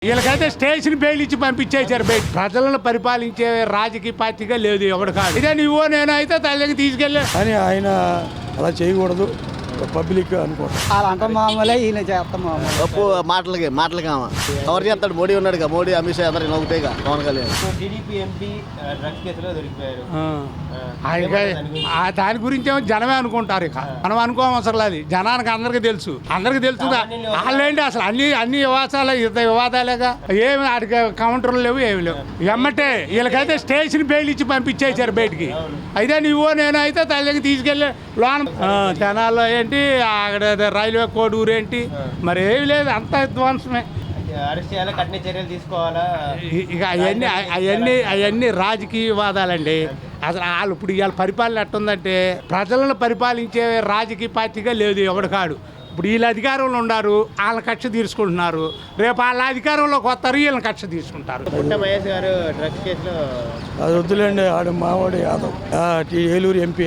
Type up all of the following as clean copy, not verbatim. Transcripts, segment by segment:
వీళ్ళకైతే station bail ఇచ్చి పంపించేశారు. బయట ప్రజలను పరిపాలించే రాజకీయ పార్టీగా లేదు ఎవడు కాదు. ఇదే నువ్వో నేను అయితే తల్లికి తీసుకెళ్ళి కానీ ఆయన అలా చేయకూడదు, పబ్లిక్ అనుకోవడం. అలా అంటాం మామూలే, ఈయన చేస్తాం మామూలు. తప్పు మాటలకి కవర్ చేస్తాడు. మోడీ ఉన్నాడుగా, మోడీ అమిత్ షా అందరు ఒకటేగా Pawan Kalyan. TDP MP drugs కేసులో దొరికిపోయారు. దాని గురించి ఏమో జనమే అనుకుంటారు. ఇక మనం అనుకోవం అసలు, అది జనానికి అందరికీ తెలుసు. వాళ్ళేంటి అసలు అన్ని వివాదాలు వివాదాలేగా, ఏమి ఆడికి కౌంటర్లు లేవు, ఏమి లేవు. ఎమ్మటే వీళ్ళకైతే స్టేషన్ బెయిల్ ఇచ్చి పంపించేశారు బయటికి. అయితే నువ్వో నేను అయితే తల్లికి తీసుకెళ్ళి లోన జనాల్లో ఏంటి అక్కడ రైల్వే కోడ్ ఊరేంటి మరి ఏమి లేదు, అంత ధ్వంసమే. అరెస్ట్ చేయాలా, కఠిన చర్యలు తీసుకోవాలా? ఇక అవన్నీ రాజకీయ వివాదాలండి. అసలు వాళ్ళు ఇప్పుడు ఇవాళ పరిపాలన ఎట్టుందంటే ప్రజలను పరిపాలించే రాజకీయ పార్టీగా లేదు ఎవడు కాడు. ఇప్పుడు వీళ్ళు అధికారంలో ఉన్నారు, వాళ్ళ కక్ష తీసుకుంటున్నారు. రేపు వాళ్ళ అధికారంలోకి వస్తారు, వీళ్ళని కక్ష తీసుకుంటారు. పుట్ట మహేష్ గారు డ్రగ్స్ కేసులో అది వద్దులేండి, ఆడు మావాడు యాదవ్, ఏలూరు ఎంపీ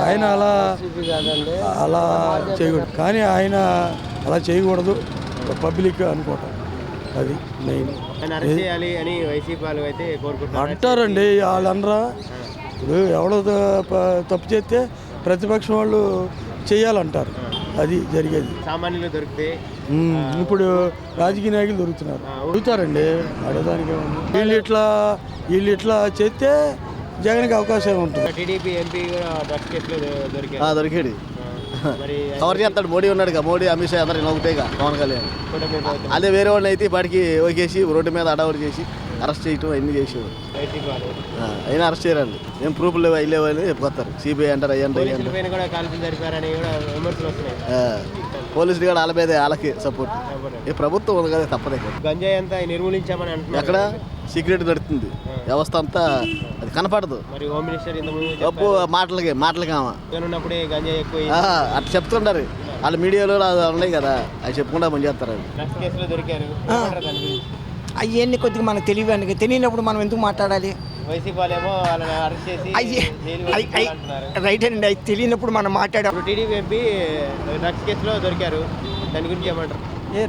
ఆయన అలా చేయకూడదు. కానీ ఆయన అలా చేయకూడదు, పబ్లిక్ అనుకోవటం. అది మెయిన్. అరెస్ట్ చేయాలి అని వైసీపీ వాళ్ళు అయితే కోరుకుంటున్నారు. అంటారండి వాళ్ళనరా. ఇప్పుడు ఎవడో తప్పు చేస్తే ప్రతిపక్షం వాళ్ళు చేయాలంటారు, అది జరిగేది. సామాన్యులు దొరికితే ఇప్పుడు రాజకీయ నాయకులు దొరుకుతారండి, అడగడానికి. వీళ్ళు ఇట్లా చేస్తే జగన్కి అవకాశం ఉంటుంది. టీడీపీ ఎంపీ కూడా డ్రగ్స్ కేసులో దొరికారు. దొరికాడు. మరి కవర్ చేస్తాడు. మోడీ ఉన్నాడుగా, మోడీ అమిత్ షా అందరు ఒకటేగా పవన్ కళ్యాణ్. అదే వేరే వాళ్ళు అయితే ఇప్పటికి ఒకేసి రోడ్డు మీద అడవులు చేసి అరెస్ట్ చేయటం అన్ని చేసేవారు. వైసీపీ వాళ్ళు అయినా అరెస్ట్ చేయరండి, ఏం ప్రూఫ్లు లేవు, అవి లేవు అని చెప్పుకొస్తారు. సిబిఐ అంటారు, అయ్యంటారు. పోలీసుల పైన కూడా కాల్పులు జరిపారని కూడా విమర్శలు వస్తున్నాయి. పోలీసులు కూడా వాళ్ళ మీదే, వాళ్ళకి సపోర్ట్. ఈ ప్రభుత్వం ఉంది కదా, తప్పదే. గంజాయి అంతా నిర్మూలించామని అంటున్నారు. ఎక్కడ సీక్రెట్ దొరుకుతుంది, వ్యవస్థ అంతా అది కనపడదు. మరి హోమ్ మినిస్టర్ ఇంత తప్పు మాటలకి ఉన్నప్పుడే గంజాయి ఎక్కువ అట్లా చెప్తుంటారు. వాళ్ళ మీడియాలో ఉన్నాయి కదా, అవి చెప్పుకుంటా పని చేస్తారు. డ్రగ్స్ కేసులో దొరికారు. అవన్నీ కొద్దిగా మనకు తెలియనప్పుడు మనం ఎందుకు మాట్లాడాలి? వైసీపీ వాళ్ళేమో వాళ్ళని అరెస్ట్ చేసి రైట్ అండి, అది తెలియనప్పుడు మనం మాట్లాడాం. టీడీపీ ఎంపీ డ్రగ్స్ కేసులో దొరికారు, దాని గురించి ఏమంటారు?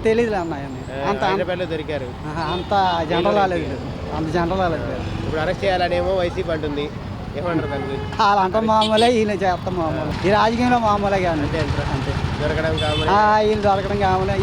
తెలియదు అమ్మాయి, హైదరాబాద్లో దొరికారు. అంత జనరల్ ఇప్పుడు అరెస్ట్ చేయాలనేమో వైసీపీ అంటుంది, ఏమంటారు దాని గురించి? అలా అంటాం మామూలే, ఈయన చేస్తాం మామూలు. ఈ రాజకీయంలో మామూలుగా అంతే. దొరకడం కావాలి, వీళ్ళు దొరకడం కావాలి.